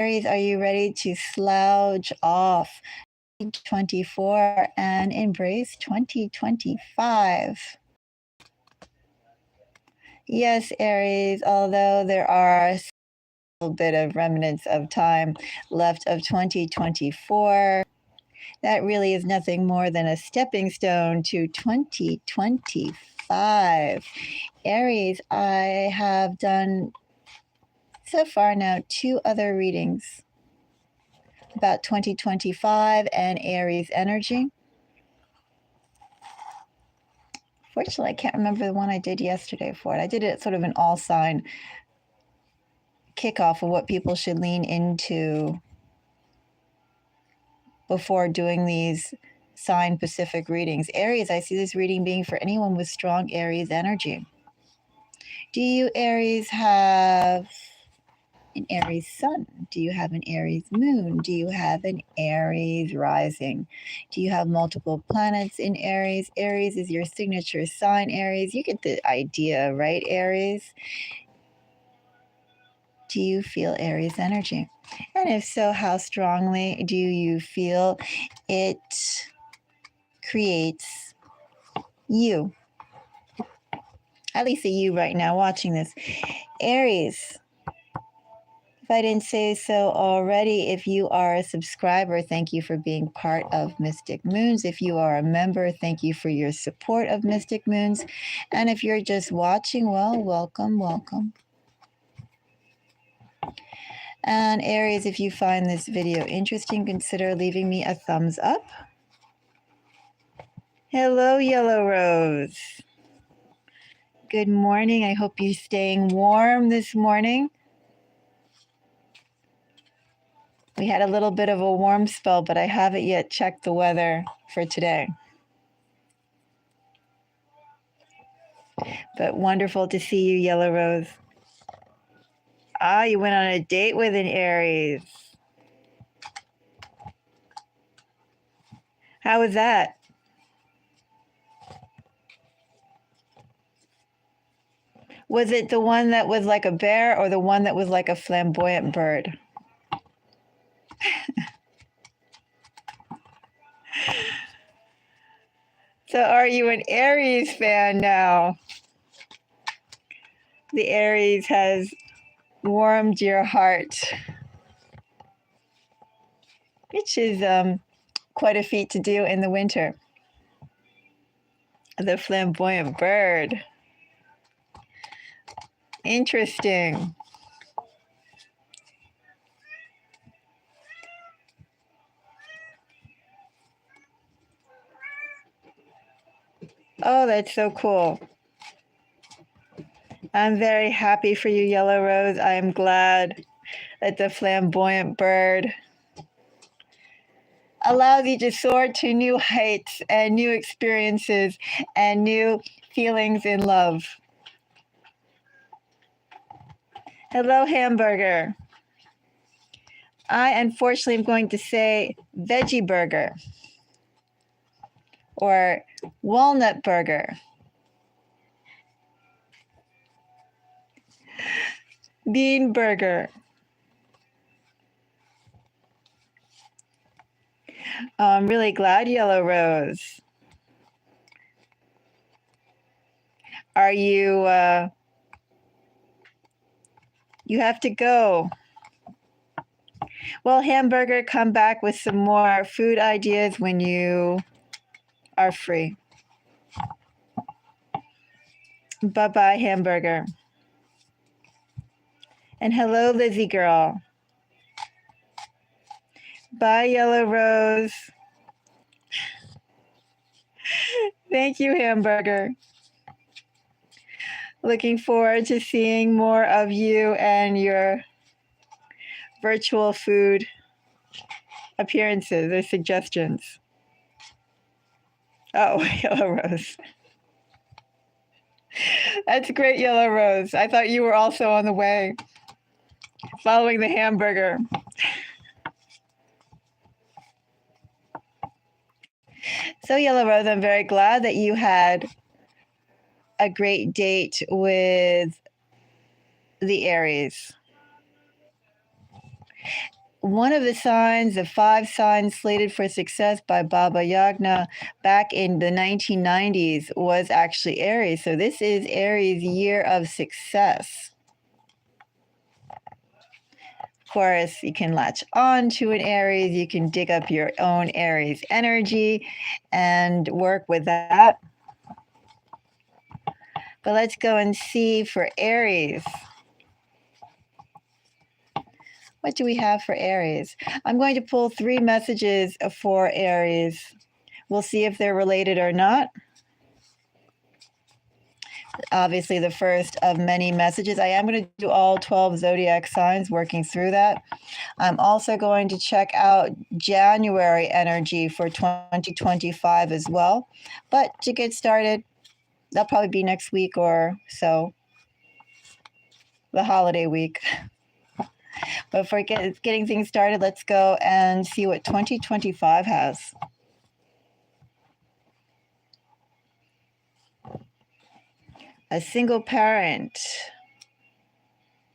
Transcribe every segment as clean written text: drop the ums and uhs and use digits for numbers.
Aries, are you ready to slouch off 2024 and embrace 2025? Yes, Aries, although there are a little bit of remnants of time left of 2024, that really is nothing more than a stepping stone to 2025. Aries, I have done so far now 2 other readings about 2025 and Aries energy. Fortunately, I can't remember the one I did yesterday for it. I did it sort of an all sign kickoff of what people should lean into before doing these sign specific readings. Aries, I see this reading being for anyone with strong Aries energy. Do you, Aries, have an Aries sun? Do you have an Aries moon? Do you have an Aries rising? Do you have multiple planets in Aries? Aries is your signature sign, Aries. You get the idea, right, Aries? Do you feel Aries energy? And if so, how strongly do you feel it creates you? At least a you right now watching this. Aries, if I didn't say so already, if you are a subscriber, thank you for being part of Mystic Moons. If you are a member, thank you for your support of Mystic Moons. And if you're just watching, well, welcome, welcome. And Aries, if you find this video interesting, consider leaving me a thumbs up. Hello, Yellow Rose. Good morning. I hope you're staying warm this morning. We had a little bit of a warm spell, but I haven't yet checked the weather for today. But wonderful to see you, Yellow Rose. Ah, you went on a date with an Aries. How was that? Was it the one that was like a bear or the one that was like a flamboyant bird? So are you an Aries fan now? The Aries has warmed your heart, which is quite a feat to do in the winter. The flamboyant bird. Interesting. Oh, that's so cool. I'm very happy for you, Yellow Rose. I am glad that the flamboyant bird allows you to soar to new heights and new experiences and new feelings in love. Hello, hamburger. I unfortunately am going to say veggie burger or walnut burger. Bean burger. I'm really glad, Yellow Rose. Are you, you have to go. Well, hamburger, come back with some more food ideas when you are free. Bye-bye, hamburger. And hello, Lizzie girl. Bye, Yellow Rose. Thank you, hamburger. Looking forward to seeing more of you and your virtual food appearances or suggestions. Oh, Yellow Rose. That's great, Yellow Rose. I thought you were also on the way, following the hamburger. So, Yellow Rose, I'm very glad that you had a great date with the Aries. One of the signs, the 5 signs slated for success by Baba Yagna back in the 1990s was actually Aries. So this is Aries' year of success. Of course, you can latch on to an Aries. You can dig up your own Aries energy and work with that. But let's go and see for Aries. What do we have for Aries? I'm going to pull 3 messages for Aries. We'll see if they're related or not. Obviously, the first of many messages. I am going to do all 12 zodiac signs, working through that. I'm also going to check out January energy for 2025 as well. But to get started, that'll probably be next week or so, the holiday week. But for getting things started, let's go and see what 2025 has. A single parent.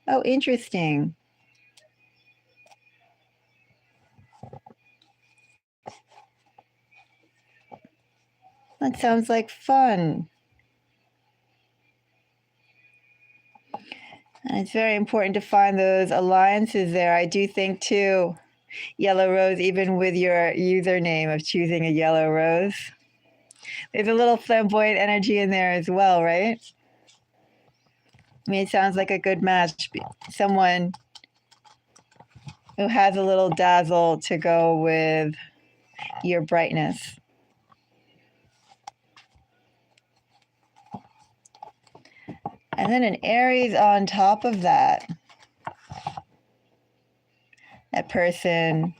Oh, interesting. That sounds like fun. And it's very important to find those alliances there. I do think, too, Yellow Rose, even with your username of choosing a yellow rose, there's a little flamboyant energy in there as well, right? I mean, it sounds like a good match. Someone who has a little dazzle to go with your brightness. And then an Aries on top of that. That person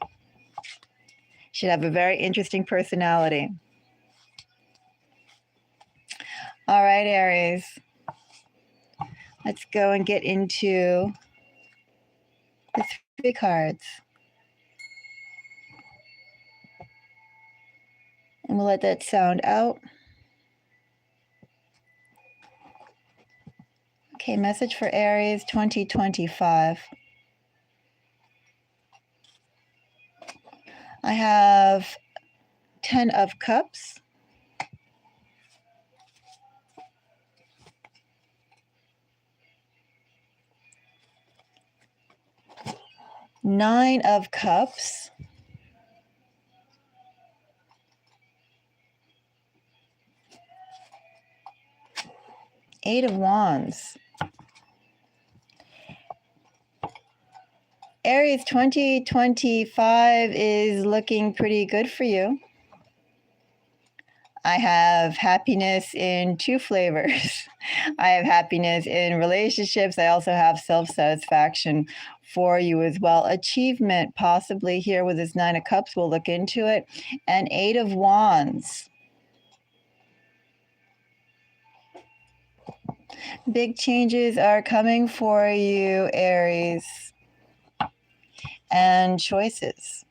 should have a very interesting personality. All right, Aries. Let's go and get into the 3 cards. And we'll let that sound out. Okay, message for Aries 2025. I have 10 of Cups. Nine of Cups. Eight of Wands. Aries 2025 is looking pretty good for you. I have happiness in 2 flavors. I have happiness in relationships. I also have self-satisfaction for you as well. Achievement, possibly here with this 9 of Cups. We'll look into it. And 8 of Wands. Big changes are coming for you, Aries. And choices.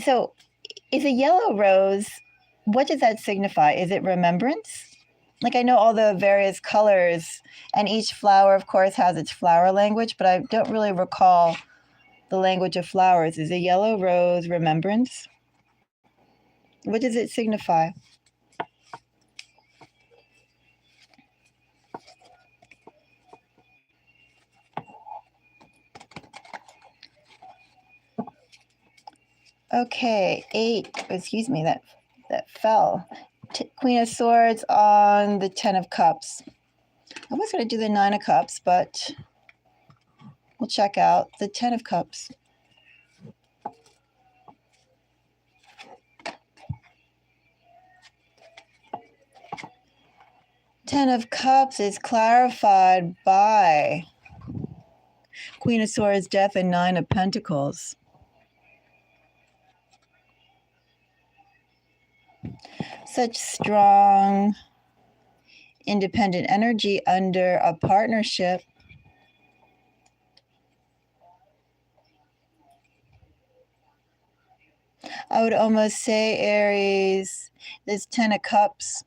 So is a yellow rose, what does that signify? Is it remembrance? Like, I know all the various colors, and each flower, of course, has its flower language, but I don't really recall the language of flowers. Is a yellow rose remembrance? What does it signify? Okay, 8, excuse me, that fell. Queen of Swords on the 10 of Cups. I was going to do the 9 of Cups, but we'll check out the 10 of Cups. Ten of Cups is clarified by Queen of Swords, Death, and 9 of Pentacles. Such strong, independent energy under a partnership. I would almost say, Aries, this 10 of Cups.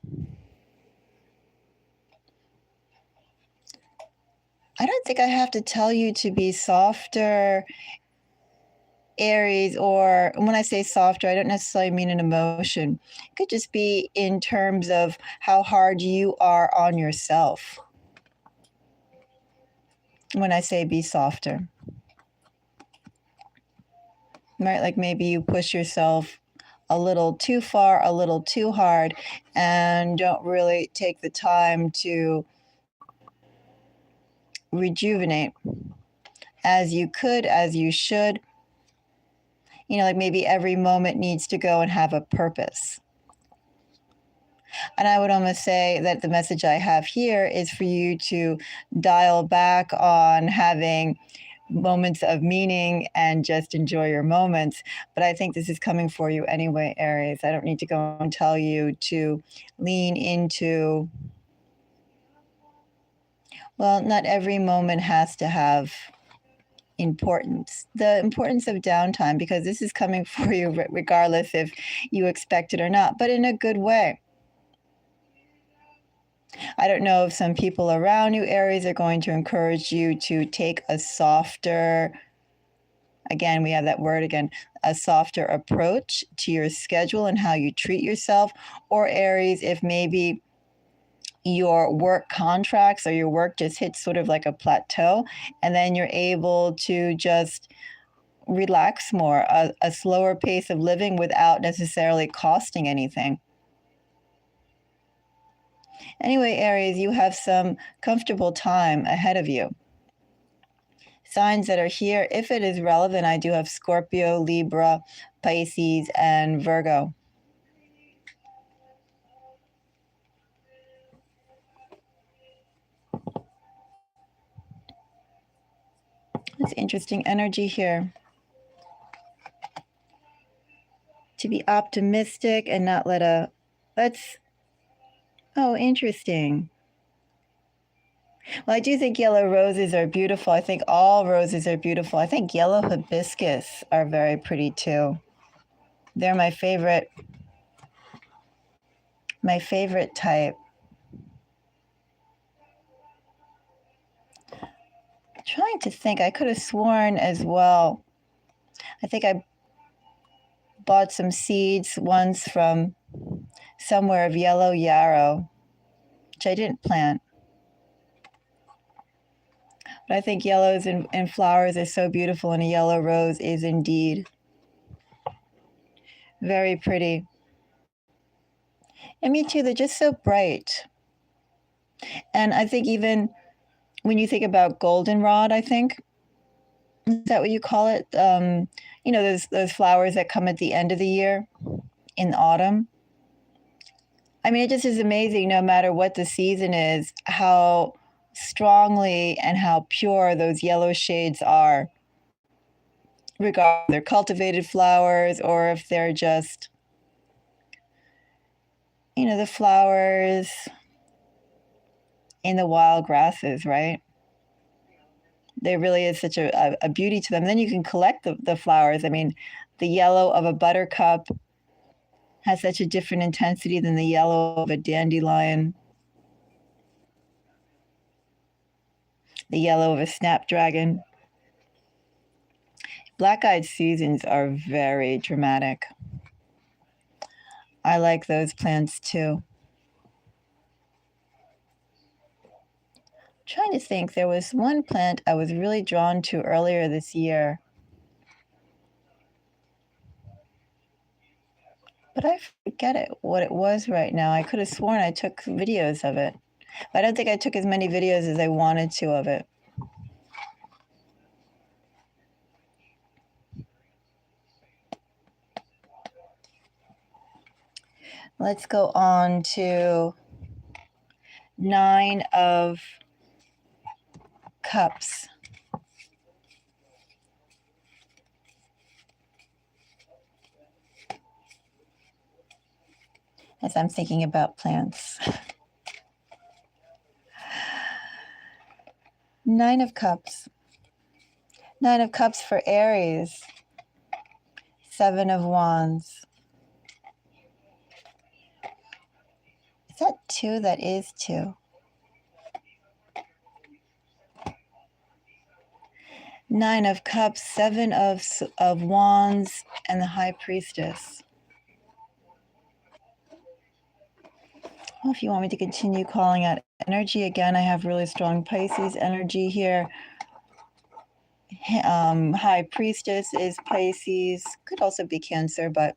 I don't think I have to tell you to be softer, Aries, or when I say softer, I don't necessarily mean an emotion. It could just be in terms of how hard you are on yourself when I say be softer. Right? Like maybe you push yourself a little too far, a little too hard, and don't really take the time to rejuvenate as you could, as you should. Like maybe every moment needs to go and have a purpose. And I would almost say that the message I have here is for you to dial back on having moments of meaning and just enjoy your moments. But I think this is coming for you anyway, Aries. I don't need to go and tell you to lean into, well, not every moment has to have importance, the importance of downtime, because this is coming for you regardless if you expect it or not, but in a good way. I don't know if some people around you, Aries, are going to encourage you to take a softer, again, we have that word again, a softer approach to your schedule and how you treat yourself. Or Aries, if maybe your work contracts or your work just hits sort of like a plateau, and then you're able to just relax more, a slower pace of living without necessarily costing anything. Anyway, Aries, you have some comfortable time ahead of you. Signs that are here, if it is relevant, I do have Scorpio, Libra, Pisces, and Virgo. That's interesting energy here. To be optimistic and not oh, interesting. Well, I do think yellow roses are beautiful. I think all roses are beautiful. I think yellow hibiscus are very pretty too. They're my favorite type. I'm trying to think. I could have sworn as well. I think I bought some seeds once from somewhere of yellow yarrow, which I didn't plant. But I think yellows and flowers are so beautiful, and a yellow rose is indeed very pretty. And me too, they're just so bright. And I think even when you think about goldenrod, I think, is that what you call it? Those flowers that come at the end of the year in autumn. I mean, it just is amazing, no matter what the season is, how strongly and how pure those yellow shades are, regardless if they're cultivated flowers or if they're just, the flowers in the wild grasses, right? There really is such a beauty to them. Then you can collect the flowers. I mean, the yellow of a buttercup has such a different intensity than the yellow of a dandelion, the yellow of a snapdragon. Black-eyed Susans are very dramatic. I like those plants too. I'm trying to think, there was one plant I was really drawn to earlier this year, but I forget what it was right now. I could have sworn I took videos of it. But I don't think I took as many videos as I wanted to of it. Let's go on to 9 of Cups. As I'm thinking about plants. 9 of Cups. 9 of Cups for Aries Seven of Wands. Is that two? That is two. Nine of Cups, Seven of Wands, and the High Priestess. Well, if you want me to continue calling out energy, again, I have really strong Pisces energy here. High Priestess is Pisces. Could also be Cancer, but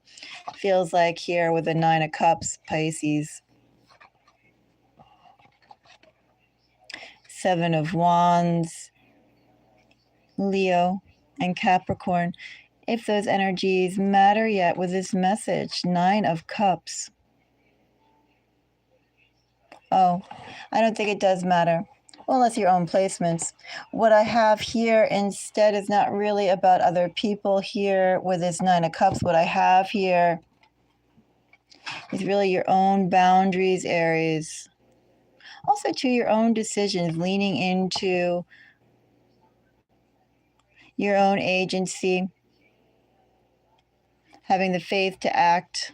feels like here with the Nine of Cups, Pisces. Seven of Wands, Leo, and Capricorn. If those energies matter yet with this message, Nine of Cups. Oh, I don't think it does matter. Well, that's your own placements. What I have here instead is not really about other people here with this Nine of Cups. What I have here is really your own boundaries, Aries. Also to your own decisions, leaning into your own agency, having the faith to act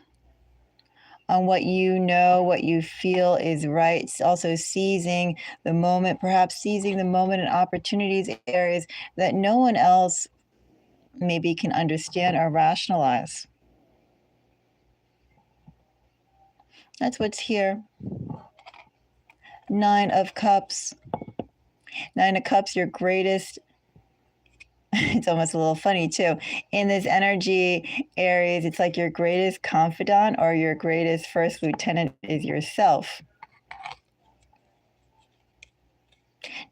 on what you know, what you feel is right. It's also seizing the moment, perhaps seizing the moment and opportunities, areas that no one else maybe can understand or rationalize. That's what's here. Nine of Cups. Nine of Cups, your greatest. It's almost a little funny too. In this energy, Aries, it's like your greatest confidant or your greatest first lieutenant is yourself.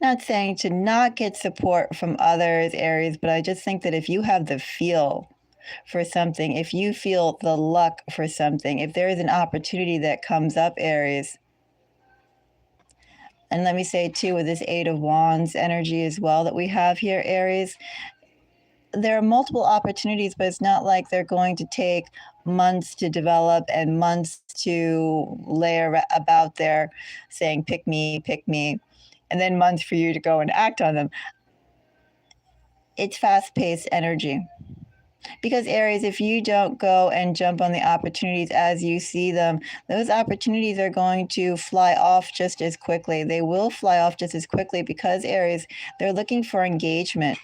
Not saying to not get support from others, Aries, but I just think that if you have the feel for something, if you feel the luck for something, if there is an opportunity that comes up, Aries, and let me say too, with this Eight of Wands energy as well that we have here, Aries, there are multiple opportunities, but it's not like they're going to take months to develop and months to layer about there saying, pick me, and then months for you to go and act on them. It's fast-paced energy. Because Aries, if you don't go and jump on the opportunities as you see them, those opportunities are going to fly off just as quickly. They will fly off just as quickly because Aries, they're looking for engagement.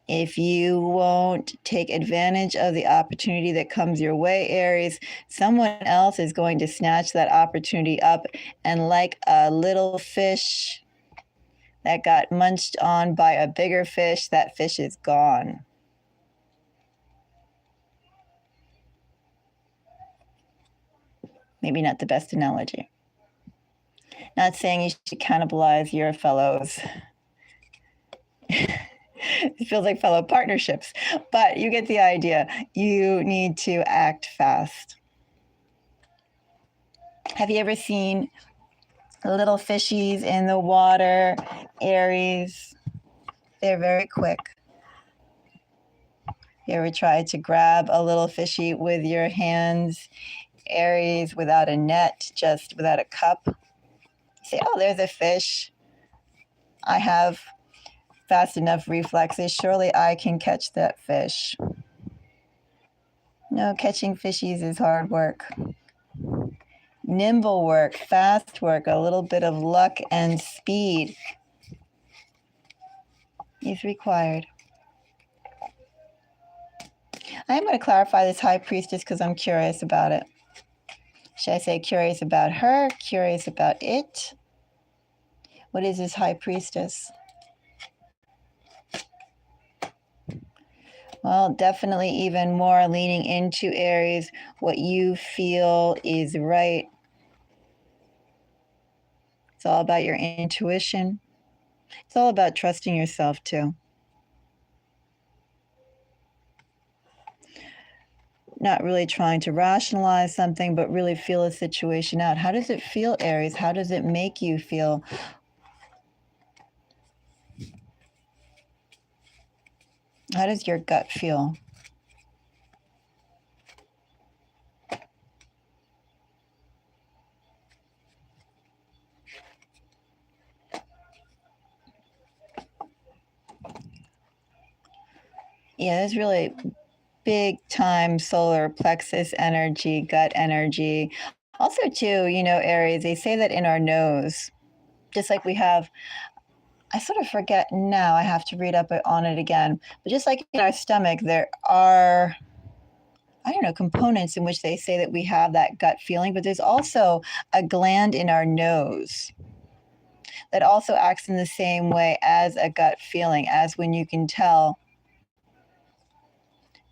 If you won't take advantage of the opportunity that comes your way, Aries, someone else is going to snatch that opportunity up, and like a little fish that got munched on by a bigger fish, that fish is gone. Maybe not the best analogy. Not saying you should cannibalize your fellows. It feels like fellow partnerships, but you get the idea. You need to act fast. Have you ever seen little fishies in the water, Aries? They're very quick. You ever tried to grab a little fishy with your hands, Aries, without a net, just without a cup? You say, oh, there's a fish. I have fast enough reflexes. Surely I can catch that fish. No, catching fishies is hard work. Nimble work, fast work, a little bit of luck and speed is required. I am going to clarify this High Priestess because I'm curious about it. Should I say curious about her, curious about it? What is this High Priestess? Well, definitely even more leaning into Aries, what you feel is right. It's all about your intuition. It's all about trusting yourself too. Not really trying to rationalize something, but really feel a situation out. How does it feel, Aries? How does it make you feel? How does your gut feel? Yeah, there's really big time solar plexus energy, gut energy. Also, too, Aries, they say that in our nose, just like we have, I sort of forget now, I have to read up on it again, but just like in our stomach, there are, I don't know, components in which they say that we have that gut feeling, but there's also a gland in our nose that also acts in the same way as a gut feeling, as when you can tell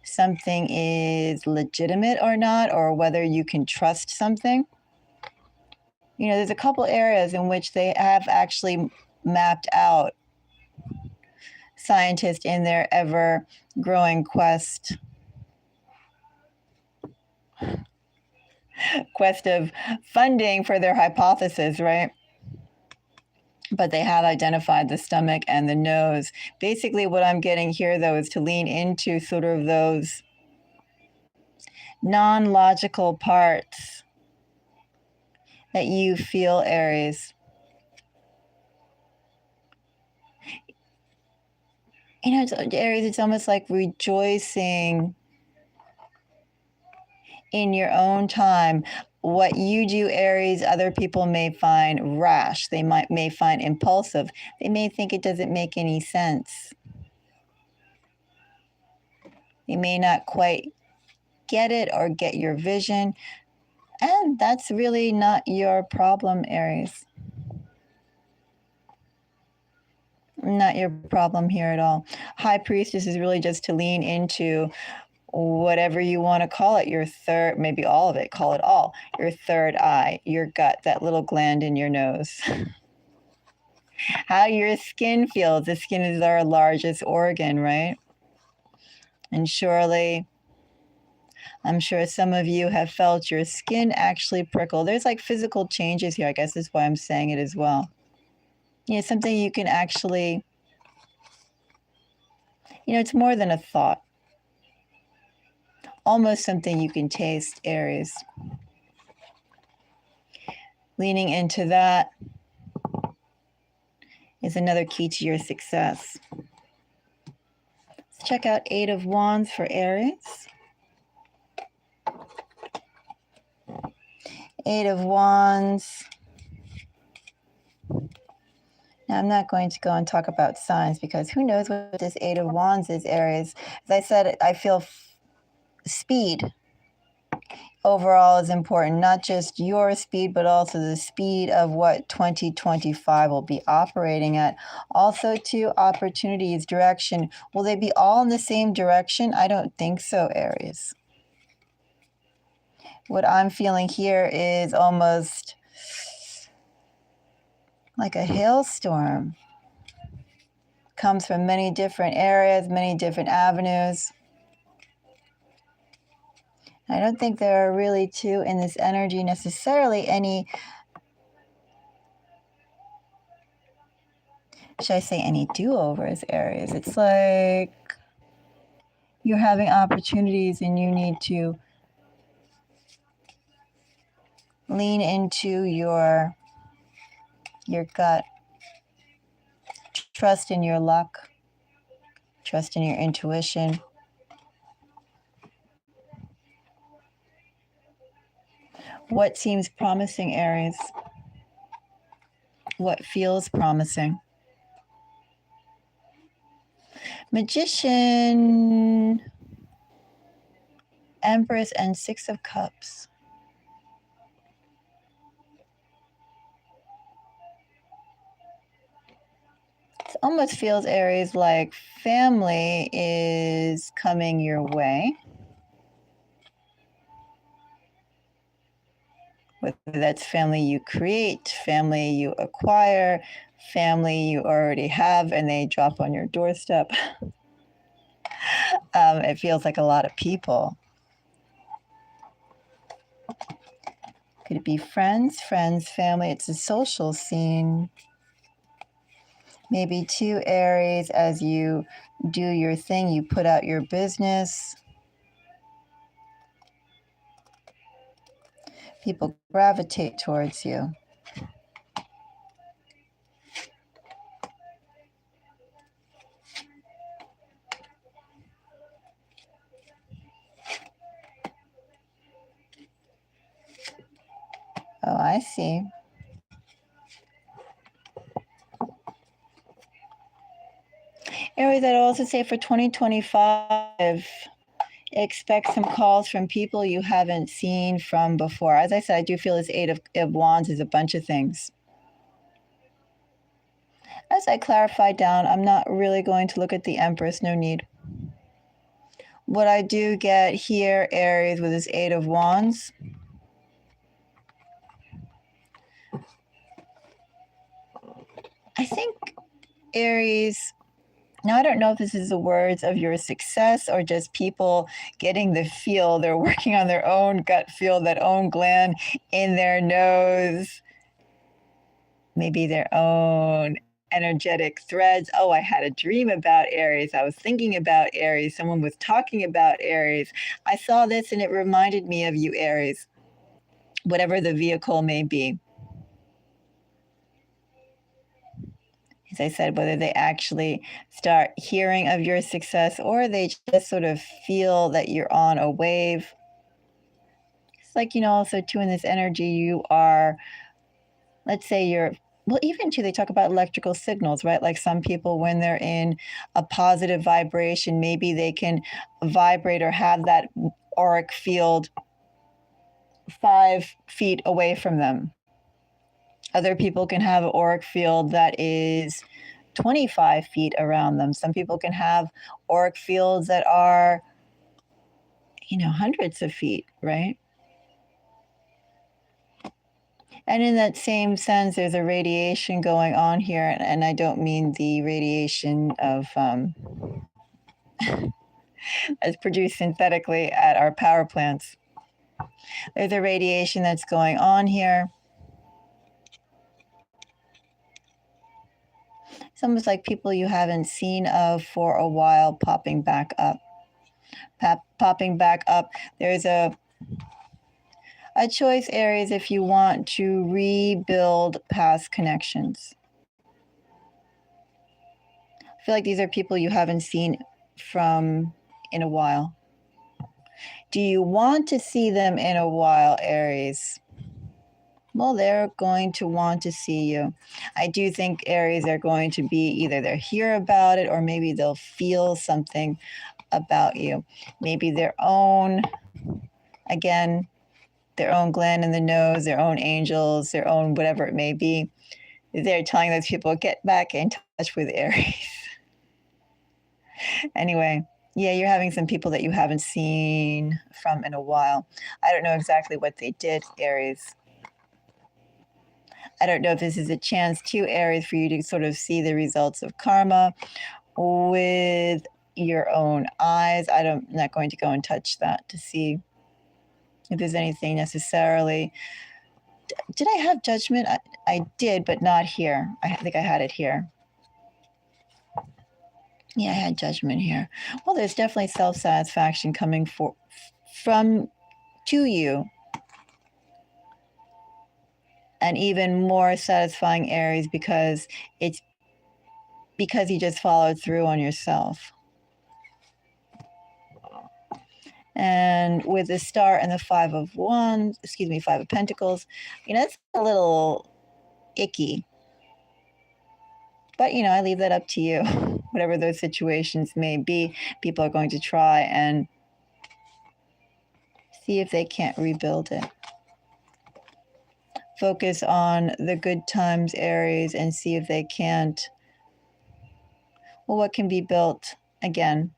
something is legitimate or not, or whether you can trust something. There's a couple areas in which they have actually mapped out, scientists in their ever growing quest of funding for their hypothesis, right? But they have identified the stomach and the nose. Basically, what I'm getting here, though, is to lean into sort of those non-logical parts that you feel, Aries. Aries, it's almost like rejoicing in your own time. What you do, Aries, other people may find rash. They may find impulsive. They may think it doesn't make any sense. They may not quite get it or get your vision. And that's really not your problem, Aries. Not your problem here at all. High Priestess is really just to lean into whatever you want to call it, your third, maybe all of it, call it all, your third eye, your gut, that little gland in your nose. How your skin feels. The skin is our largest organ, right? And surely, I'm sure some of you have felt your skin actually prickle. There's like physical changes here. I guess that's why I'm saying it as well. Something you can actually, it's more than a thought. Almost something you can taste, Aries. Leaning into that is another key to your success. Let's check out Eight of Wands for Aries. Eight of Wands. Now, I'm not going to go and talk about signs because who knows what this Eight of Wands is, Aries. As I said, I feel speed overall is important, not just your speed, but also the speed of what 2025 will be operating at. Also, to opportunities, direction. Will they be all in the same direction? I don't think so, Aries. What I'm feeling here is almost like a hailstorm. Comes from many different areas, many different avenues. I don't think there are really two in this energy necessarily any, should I say, any do-overs, Aries. It's like you're having opportunities and you need to lean into your gut. Trust in your luck. Trust in your intuition. What seems promising, Aries? What feels promising? Magician, Empress, and Six of Cups. It almost feels, Aries, like family is coming your way. Whether that's family you create, family you acquire, family you already have, and they drop on your doorstep. It feels like a lot of people. Could it be friends, family? It's a social scene. Maybe two Aries, as you do your thing, you put out your business. People gravitate towards you. Oh, I see. Aries, I'd also say for 2025, expect some calls from people you haven't seen from before. As I said, I do feel this Eight of Wands is a bunch of things. As I clarify down, I'm not really going to look at the Empress, no need. What I do get here, Aries, with this Eight of Wands, I think Aries, now I don't know if this is the words of your success or just people getting the feel. They're working on their own gut feel, that own gland in their nose, maybe their own energetic threads. Oh, I had a dream about Aries. I was thinking about Aries. Someone was talking about Aries. I saw this and it reminded me of you, Aries, whatever the vehicle may be. As I said, whether they actually start hearing of your success or they just sort of feel that you're on a wave. It's like, also too in this energy, you are, let's say you're, well, even too, they talk about electrical signals, right? Like some people, when they're in a positive vibration, maybe they can vibrate or have that auric field 5 feet away from them. Other people can have an auric field that is 25 feet around them. Some people can have auric fields that are, hundreds of feet, right? And in that same sense, there's a radiation going on here, and I don't mean the radiation of as produced synthetically at our power plants. There's a radiation that's going on here. It's almost like people you haven't seen of for a while popping back up. Popping back up. There's a choice, Aries, if you want to rebuild past connections. I feel like these are people you haven't seen from in a while. Do you want to see them in a while, Aries? Well, they're going to want to see you. I do think Aries are going to be either they'll hear about it or maybe they'll feel something about you. Maybe their own, again, their own gland in the nose, their own angels, their own whatever it may be. They're telling those people, get back in touch with Aries. Anyway, yeah, you're having some people that you haven't seen from in a while. I don't know exactly what they did, Aries. I don't know if this is a chance to, Aries, for you to sort of see the results of karma with your own eyes. I'm not going to go and touch that to see if there's anything necessarily. Did I have judgment? I did, but not here. I think I had it here. Yeah, I had judgment here. Well, there's definitely self-satisfaction coming from to you. And even more satisfying, Aries, because you just followed through on yourself. And with the Star and the Five of Pentacles, it's a little icky. But, I leave that up to you. Whatever those situations may be, people are going to try and see if they can't rebuild it. Focus on the good times, Aries, and see if they can't. Well, what can be built again?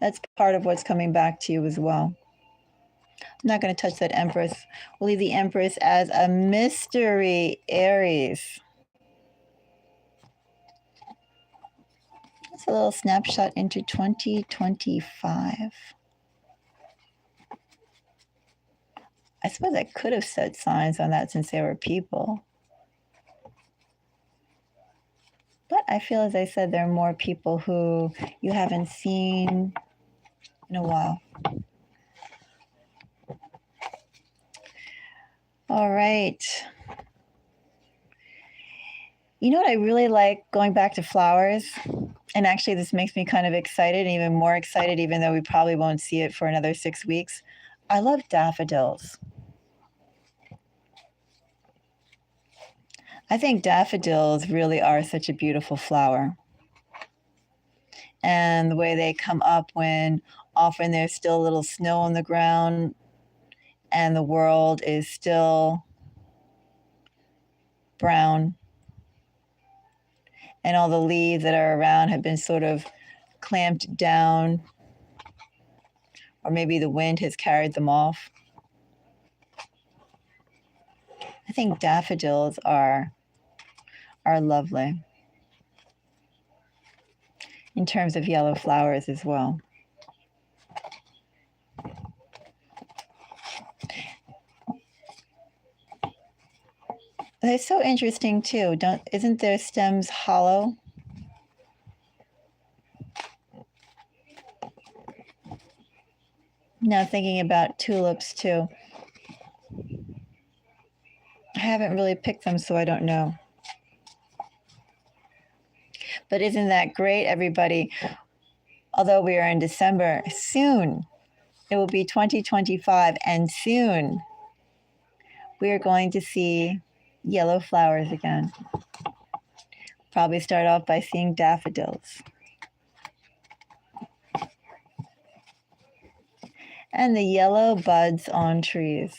That's part of what's coming back to you as well. I'm not going to touch that Empress. We'll leave the Empress as a mystery, Aries. It's a little snapshot into 2025. I suppose I could have set signs on that since they were people. But I feel, as I said, there are more people who you haven't seen in a while. All right. You know what I really like, going back to flowers? And actually, this makes me kind of excited, even more excited, even though we probably won't see it for another 6 weeks. I love daffodils. I think daffodils really are such a beautiful flower. And the way they come up when often there's still a little snow on the ground and the world is still brown and all the leaves that are around have been sort of clamped down, or maybe the wind has carried them off. I think daffodils are lovely in terms of yellow flowers as well. They're so interesting too. Isn't their stems hollow? Now thinking about tulips too. I haven't really picked them, so I don't know. But isn't that great, everybody? Although we are in December, soon it will be 2025, and soon we are going to see yellow flowers again. Probably start off by seeing daffodils. And the yellow buds on trees.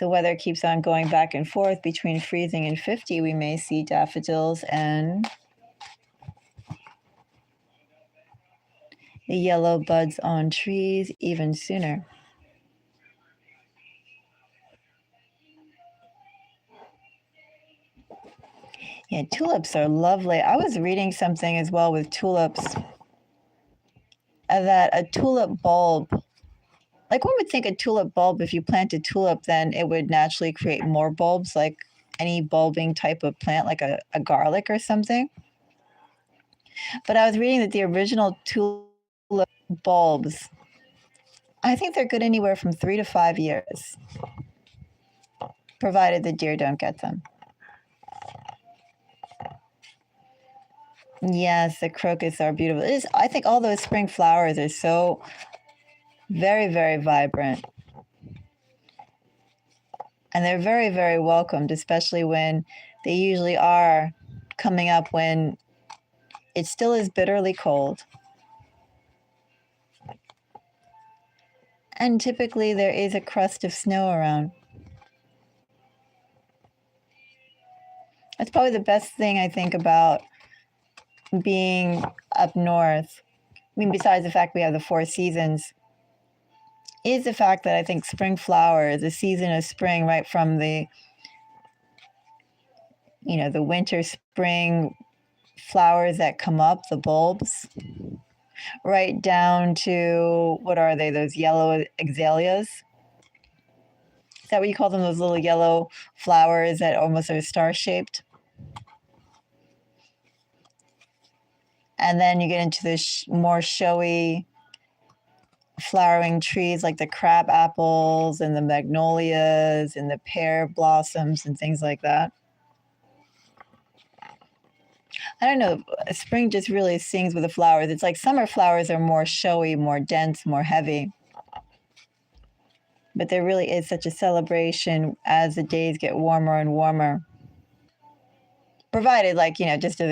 The weather keeps on going back and forth between freezing and 50. We may see daffodils and the yellow buds on trees even sooner. Yeah, tulips are lovely. I was reading something as well with tulips that a tulip bulb, like one would think a tulip bulb, if you plant a tulip, then it would naturally create more bulbs, like any bulbing type of plant, like a garlic or something. But I was reading that the original tulip bulbs, I think they're good anywhere from 3 to 5 years, provided the deer don't get them. Yes, the crocus are beautiful. I think all those spring flowers are so very, very vibrant. And they're very, very welcomed, especially when they usually are coming up when it still is bitterly cold. And typically there is a crust of snow around. That's probably the best thing I think about being up north. I mean, besides the fact we have the 4 seasons, is the fact that I think spring flowers, the season of spring, right from the, the winter, spring flowers that come up, the bulbs, right down to, what are they, those yellow azaleas? Is that what you call them, those little yellow flowers that almost are star-shaped? And then you get into the more showy flowering trees like the crab apples and the magnolias and the pear blossoms and things like that. I don't know, spring just really sings with the flowers. It's like summer flowers are more showy, more dense, more heavy. But there really is such a celebration as the days get warmer and warmer. Provided, just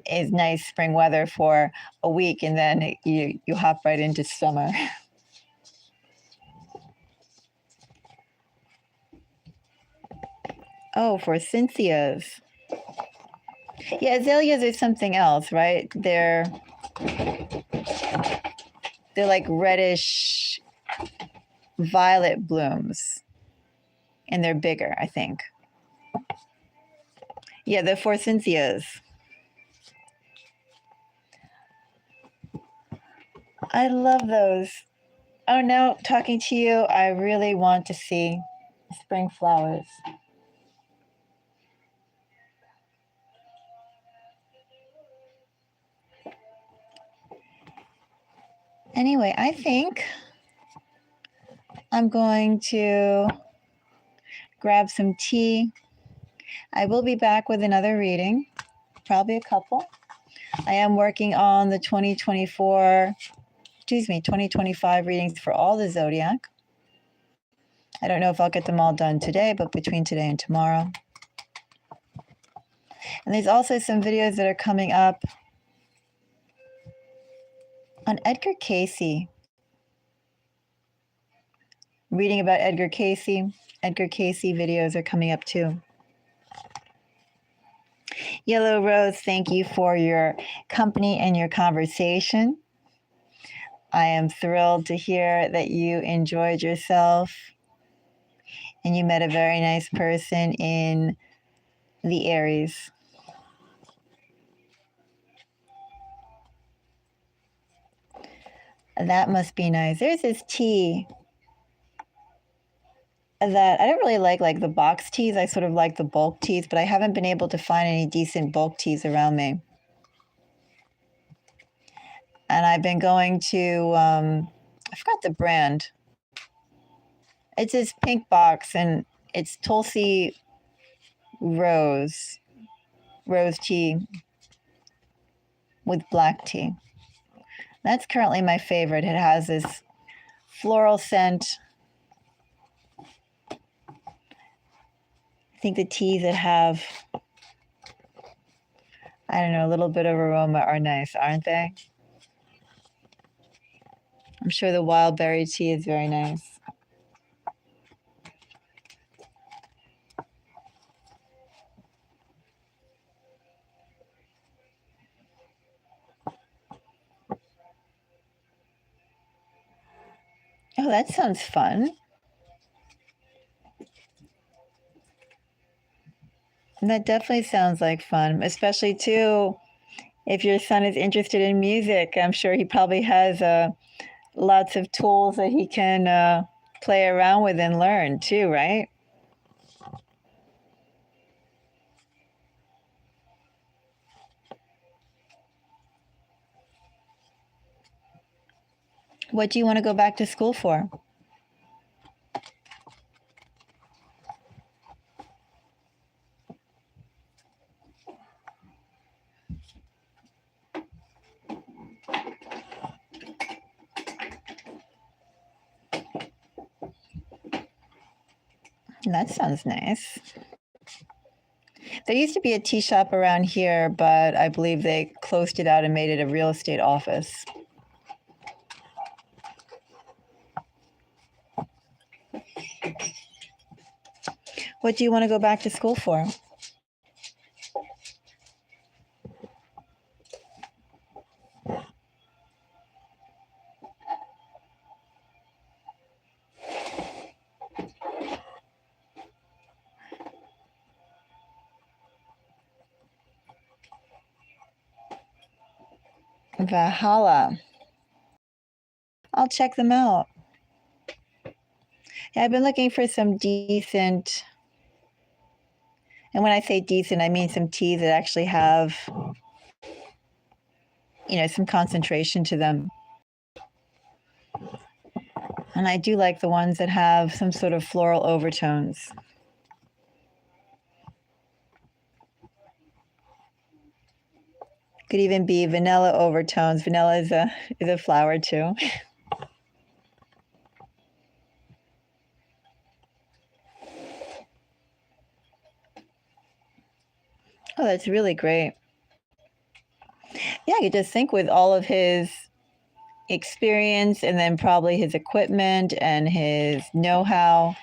is nice spring weather for a week and then you hop right into summer. Oh, for cynthias. Yeah, azaleas are something else, right? They're like reddish violet blooms, and they're bigger, I think. Yeah, the forsythias. I love those. Oh, now talking to you, I really want to see spring flowers. Anyway, I think I'm going to grab some tea. I will be back with another reading, probably a couple. I am working on the 2024 2025 readings for all the zodiac. I don't know if I'll get them all done today, but between today and tomorrow. And there's also some videos that are coming up on Edgar Cayce. Reading about Edgar Cayce. Edgar Cayce videos are coming up too. Yellow Rose, thank you for your company and your conversation. I am thrilled to hear that you enjoyed yourself and you met a very nice person in the Aries. That must be nice. There's this tea that I don't really like the box teas. I sort of like the bulk teas, but I haven't been able to find any decent bulk teas around me. And I've been going to, I forgot the brand. It's this pink box and it's Tulsi rose tea with black tea. That's currently my favorite. It has this floral scent. I think the teas that have, I don't know, a little bit of aroma are nice, aren't they? I'm sure the wild berry tea is very nice. Oh, that sounds fun. That definitely sounds like fun, especially too if your son is interested in music. I'm sure he probably has lots of tools that he can play around with and learn too, right? What do you want to go back to school for? That sounds nice. There used to be a tea shop around here, but I believe they closed it out and made it a real estate office. What do you want to go back to school for? Valhalla. I'll check them out. Yeah, I've been looking for some decent, and when I say decent, I mean some teas that actually have, some concentration to them. And I do like the ones that have some sort of floral overtones. Could even be vanilla overtones. Vanilla is a flower too. Oh, that's really great. Yeah, I could just think with all of his experience and then probably his equipment and his know-how.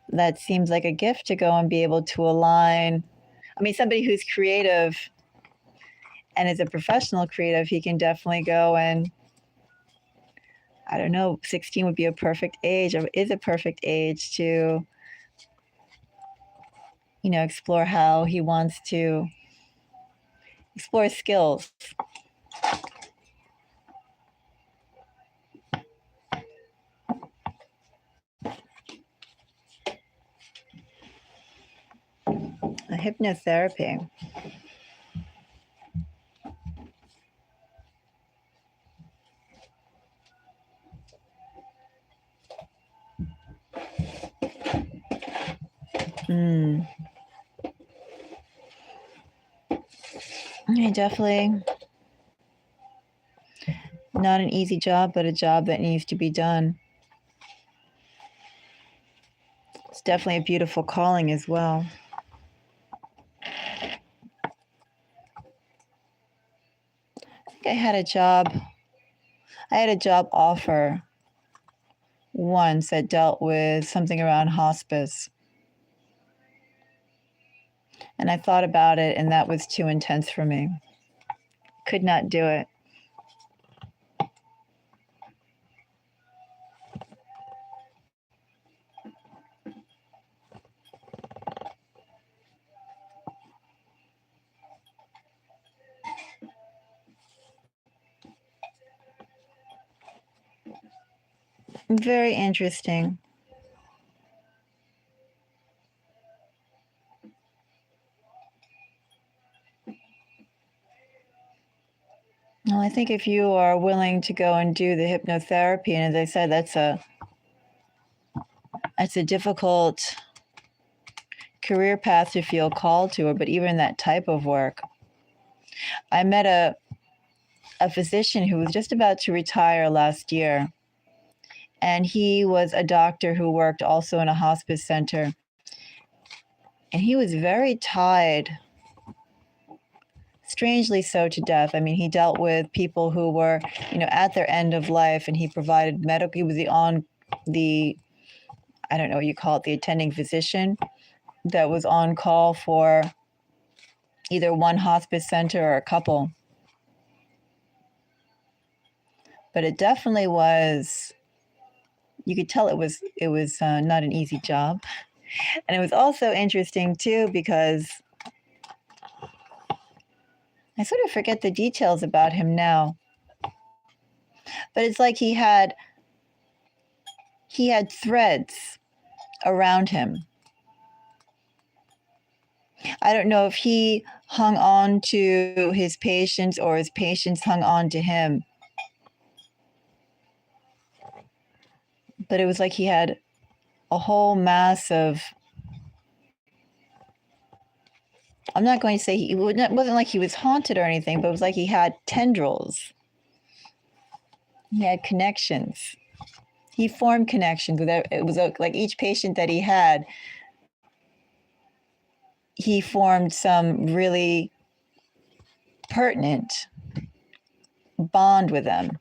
That seems like a gift to go and be able to align. I mean, somebody who's creative and is a professional creative, he can definitely go and, I don't know, 16 would be a perfect age, or is a perfect age to, explore how he wants to explore skills. A hypnotherapy. Mm. Yeah, definitely not an easy job, but a job that needs to be done. It's definitely a beautiful calling as well. I think I had a job offer once that dealt with something around hospice. And I thought about it, and that was too intense for me. Could not do it. Very interesting. Well, I think if you are willing to go and do the hypnotherapy, and as I said, that's a difficult career path to feel called to it, but even that type of work. I met a physician who was just about to retire last year, and he was a doctor who worked also in a hospice center. And he was very tied, strangely so, to death. I mean, he dealt with people who were, at their end of life, and he provided medical. He was the I don't know what you call it, the attending physician that was on call for either one hospice center or a couple. But it definitely was. You could tell it was not an easy job, and it was also interesting too because I sort of forget the details about him now. But it's like he had threads around him. I don't know if he hung on to his patients or his patients hung on to him. But it was like he had a whole mass of, I'm not going to say it wasn't like he was haunted or anything, but it was like he had tendrils. He had connections. He formed connections with it. Was like each patient that he had, he formed some really pertinent bond with them.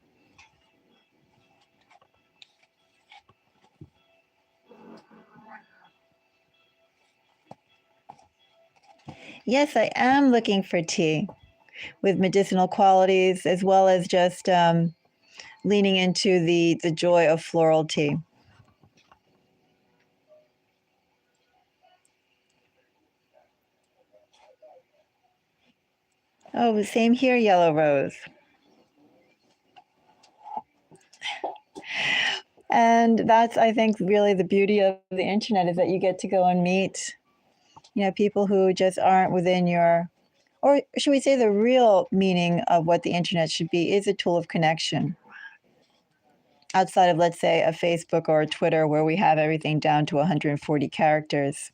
Yes, I am looking for tea with medicinal qualities, as well as just leaning into the joy of floral tea. Oh, same here, Yellow Rose. And that's, I think, really the beauty of the internet, is that you get to go and meet, people who just aren't within your, or should we say the real meaning of what the internet should be is a tool of connection. Outside of, let's say, a Facebook or a Twitter where we have everything down to 140 characters.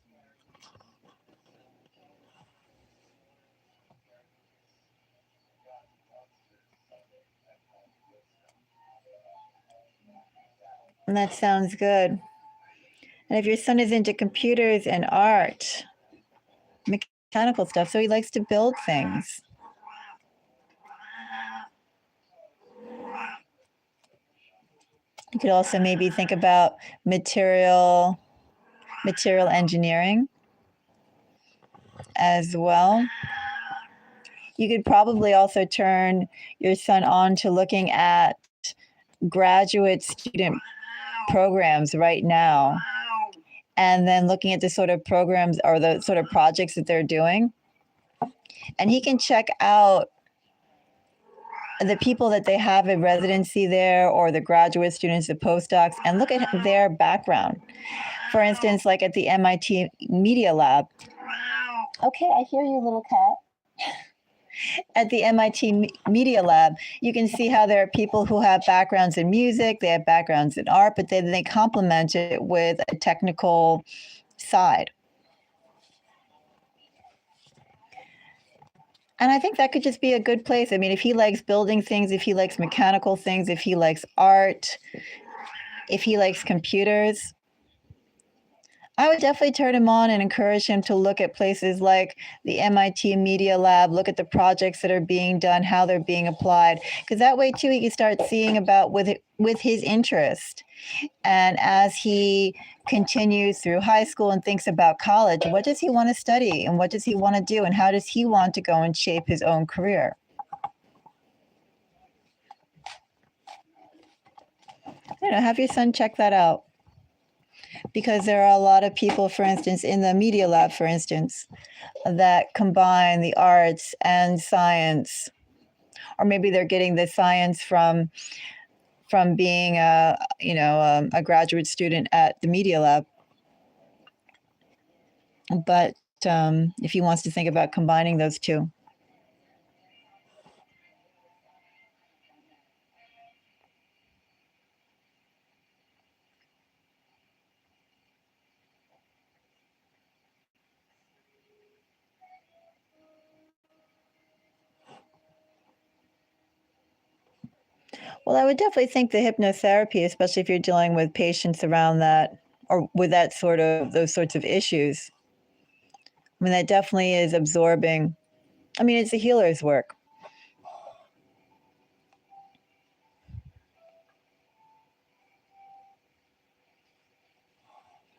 And that sounds good. And if your son is into computers and art, mechanical stuff, so he likes to build things. You could also maybe think about material engineering as well. You could probably also turn your son on to looking at graduate student programs right now, and then looking at the sort of programs or the sort of projects that they're doing. And he can check out the people that they have in residency there, or the graduate students, the postdocs, and look at their background. For instance, like at the MIT Media Lab. Okay, I hear you, little cat. At the MIT Media Lab, you can see how there are people who have backgrounds in music, they have backgrounds in art, but then they complement it with a technical side. And I think that could just be a good place. I mean, if he likes building things, if he likes mechanical things, if he likes art, if he likes computers, I would definitely turn him on and encourage him to look at places like the MIT Media Lab, look at the projects that are being done, how they're being applied, because that way too he can start seeing about with his interest. And as he continues through high school and thinks about college, what does he want to study and what does he want to do and how does he want to go and shape his own career? Have your son check that out, because there are a lot of people, for instance, in the Media Lab, for instance, that combine the arts and science, or maybe they're getting the science from being a graduate student at the Media Lab. But if he wants to think about combining those two. Well, I would definitely think the hypnotherapy, especially if you're dealing with patients around that or with that sort of those sorts of issues. I mean, that definitely is absorbing. I mean, it's a healer's work.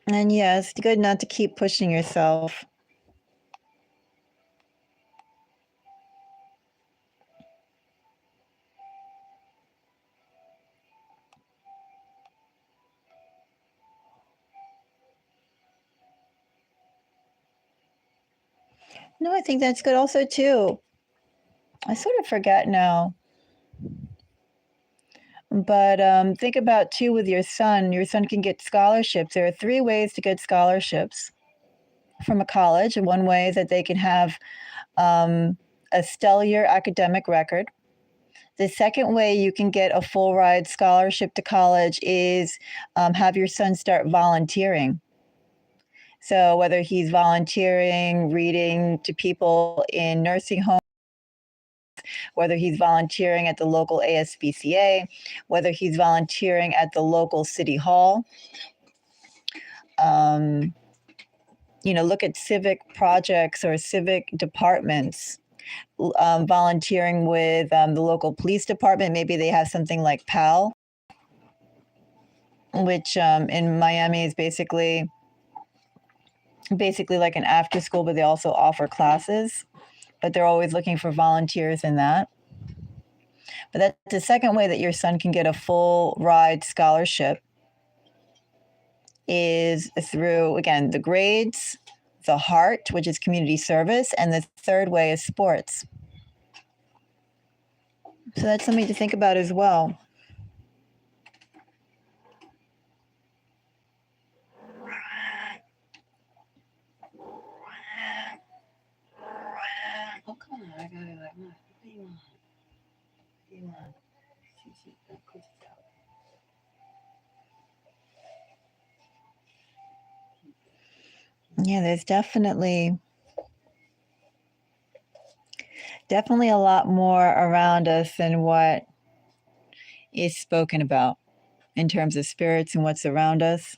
And yes, it's good not to keep pushing yourself. No, I think that's good also too. I sort of forget now. But think about too with your son. Your son can get scholarships. There are 3 ways to get scholarships from a college. One way is that they can have a stellar academic record. The second way you can get a full ride scholarship to college is have your son start volunteering. So whether he's volunteering, reading to people in nursing homes, whether he's volunteering at the local ASPCA, whether he's volunteering at the local city hall. Look at civic projects or civic departments, volunteering with the local police department. Maybe they have something like PAL, which in Miami is basically like an after school, but they also offer classes. But they're always looking for volunteers in that. But that's the second way that your son can get a full ride scholarship is through, again, the grades, the heart, which is community service, and the third way is sports. So that's something to think about as well. Oh, come on. I got it. Like, what do you want? What do you want? Yeah, there's definitely a lot more around us than what is spoken about in terms of spirits and what's around us.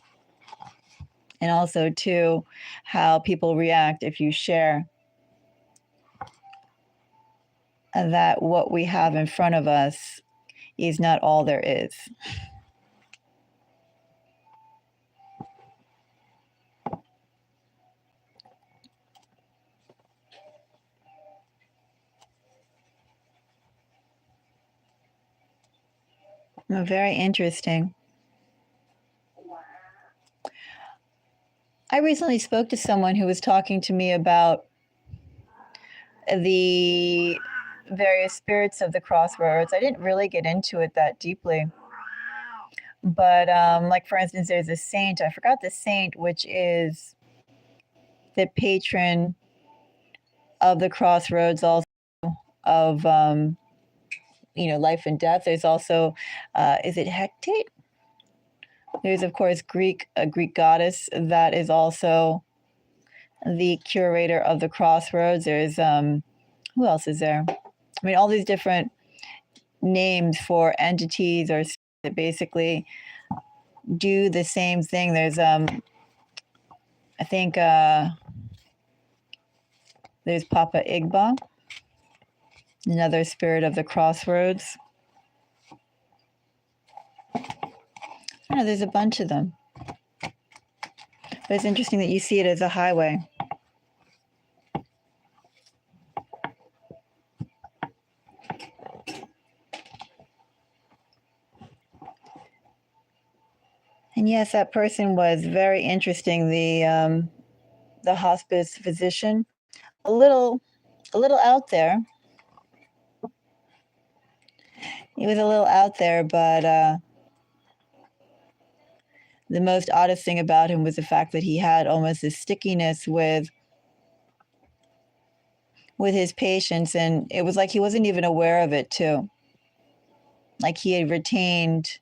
And also, too, how people react if you share that what we have in front of us is not all there is. Very interesting. I recently spoke to someone who was talking to me about the various spirits of the crossroads. I didn't really get into it that deeply. But like for instance, there's a saint, I forgot the saint, which is the patron of the crossroads, also of life and death. There's also is it Hecate? There's of course a Greek goddess that is also the curator of the crossroads. There's Who else is there? I mean, all these different names for entities or that basically do the same thing. There's I think there's Papa Igba, another spirit of the crossroads. I don't know, there's a bunch of them. But it's interesting that you see it as a highway. And yes, that person was very interesting. The hospice physician, a little out there. He was a little out there, but the most oddest thing about him was the fact that he had almost a stickiness with his patients, and it was like he wasn't even aware of it too. Like he had retained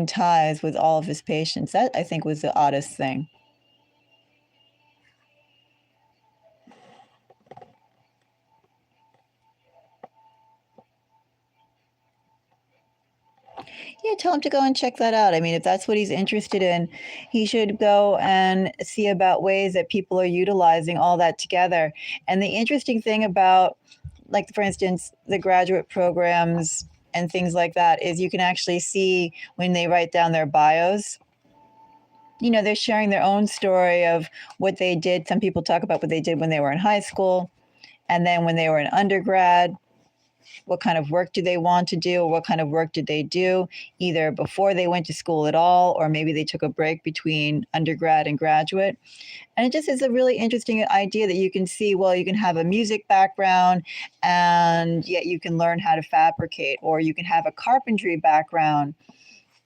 ties with all of his patients. That, I think, was the oddest thing. Yeah, tell him to go and check that out. I mean, if that's what he's interested in, he should go and see about ways that people are utilizing all that together. And the interesting thing about, like, for instance, the graduate programs and things like that is you can actually see when they write down their bios. You know, they're sharing their own story of what they did. Some people talk about what they did when they were in high school, and then when they were in undergrad, what kind of work do they want to do, or what kind of work did they do either before they went to school at all, or maybe they took a break between undergrad and graduate. And it just is a really interesting idea that you can see, well, you can have a music background and yet you can learn how to fabricate, or you can have a carpentry background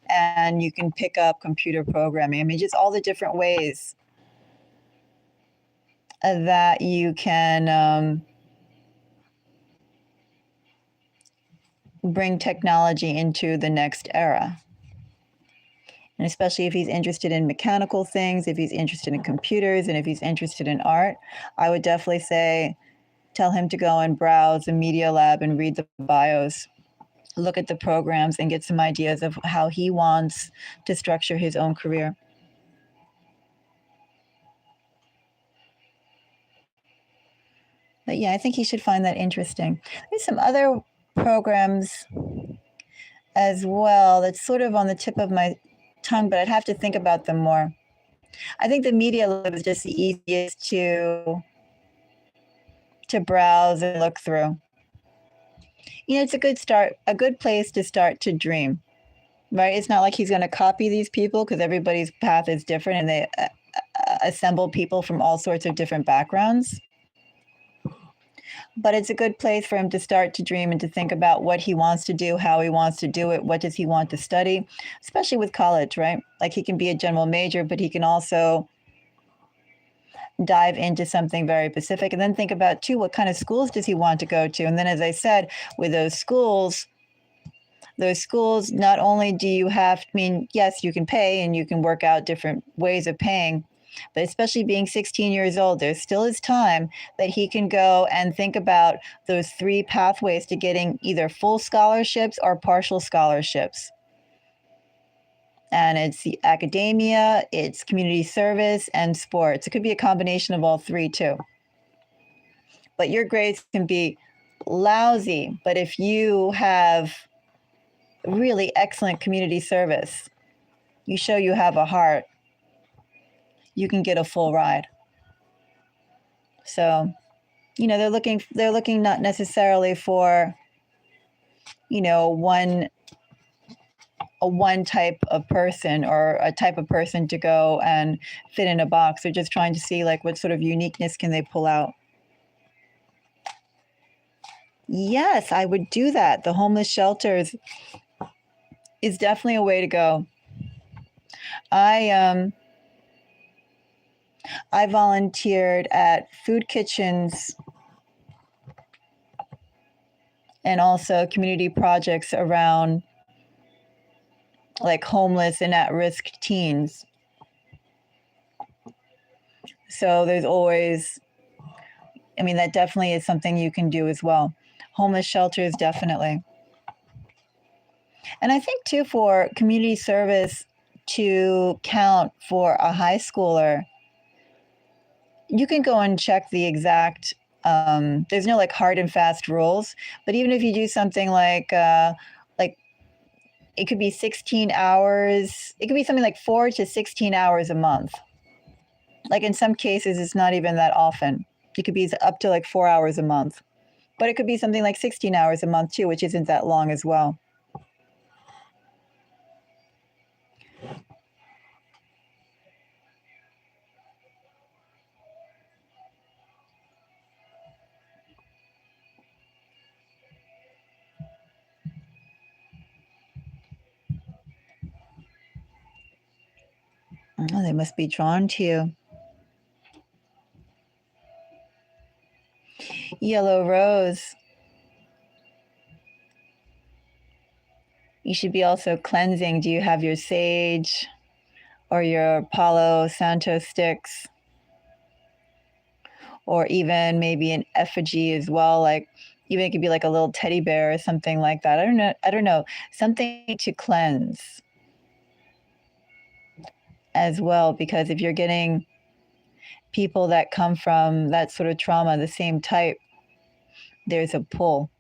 and you can pick up computer programming. I mean, just all the different ways that you can bring technology into the next era. And especially if he's interested in mechanical things, if he's interested in computers, and if he's interested in art, I would definitely say tell him to go and browse the Media Lab and read the bios, look at the programs, and get some ideas of how he wants to structure his own career. But yeah, I think he should find that interesting. There's some other programs as well that's sort of on the tip of my tongue, but I'd have to think about them more. I think the Media Lab is just the easiest to browse and look through. You know, it's a good place to start to dream, right? It's not like he's going to copy these people because everybody's path is different and they assemble people from all sorts of different backgrounds. But it's a good place for him to start to dream and to think about what he wants to do, how he wants to do it, what does he want to study, especially with college, right? Like he can be a general major, but he can also dive into something very specific, and then think about too, what kind of schools does he want to go to? And then, as I said, with those schools, not only do you have, I mean, yes, you can pay and you can work out different ways of paying, but especially being 16 years old, there still is time that he can go and think about those 3 pathways to getting either full scholarships or partial scholarships. And it's the academia, it's community service, and sports. It could be a combination of all 3 too. But your grades can be lousy, but if you have really excellent community service, you show you have a heart, you can get a full ride. So, you know, they're looking not necessarily for, you know, one type of person or a type of person to go and fit in a box. They're just trying to see like what sort of uniqueness can they pull out. Yes, I would do that. The homeless shelters is definitely a way to go. I volunteered at food kitchens and also community projects around like homeless and at-risk teens. So there's always, I mean, that definitely is something you can do as well. Homeless shelters, definitely. And I think too, for community service to count for a high schooler, you can go and check the exact, there's no like hard and fast rules, but even if you do something like it could be 16 hours, it could be something like 4 to 16 hours a month. Like in some cases, it's not even that often. It could be up to like 4 hours a month, but it could be something like 16 hours a month too, which isn't that long as well. Oh, they must be drawn to you. Yellow rose. You should be also cleansing. Do you have your sage or your Palo Santo sticks? Or even maybe an effigy as well, like even it could be like a little teddy bear or something like that. I don't know. Something to cleanse as well, because if you're getting people that come from that sort of trauma, the same type, there's a pull.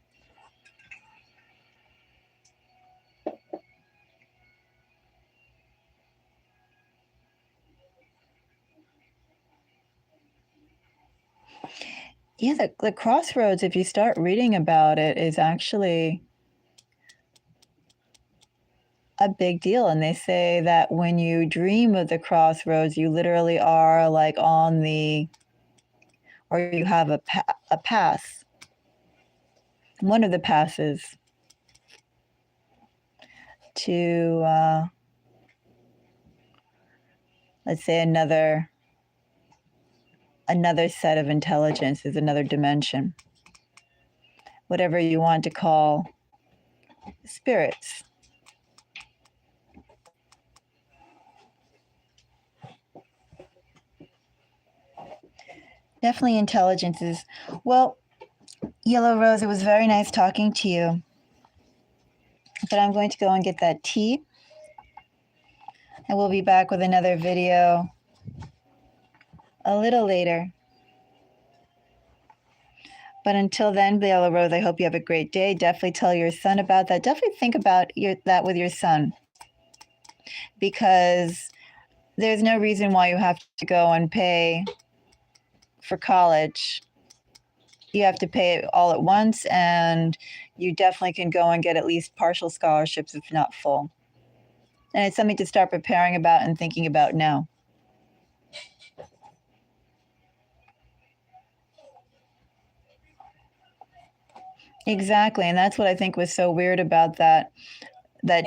Yeah, the crossroads, if you start reading about it, is actually a big deal. And they say that when you dream of the crossroads, you literally are like on the, or you have a pass, one of the passes to, let's say, another set of intelligence, is another dimension, whatever you want to call spirits. Definitely intelligences. Well, Yellow Rose, it was very nice talking to you. But I'm going to go and get that tea. And we'll be back with another video a little later. But until then, Yellow Rose, I hope you have a great day. Definitely tell your son about that. Definitely think about that with your son. Because there's no reason why you have to go and pay for college. You have to pay it all at once, and you definitely can go and get at least partial scholarships, if not full. And it's something to start preparing about and thinking about now. Exactly. And that's what I think was so weird about that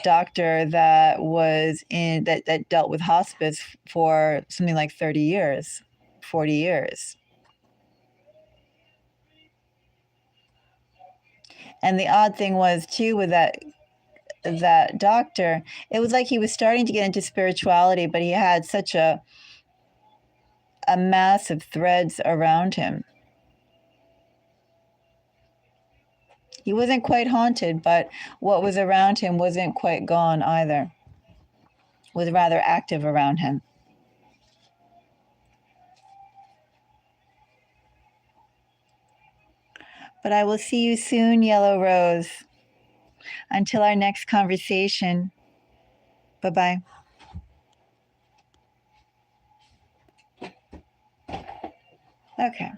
doctor that was in that dealt with hospice for something like 30 years, 40 years. And the odd thing was too with that doctor, it was like he was starting to get into spirituality, but he had such a mass of threads around him. He wasn't quite haunted, but what was around him wasn't quite gone either. It was rather active around him. But I will see you soon, Yellow Rose. Until our next conversation. Bye-bye. Okay.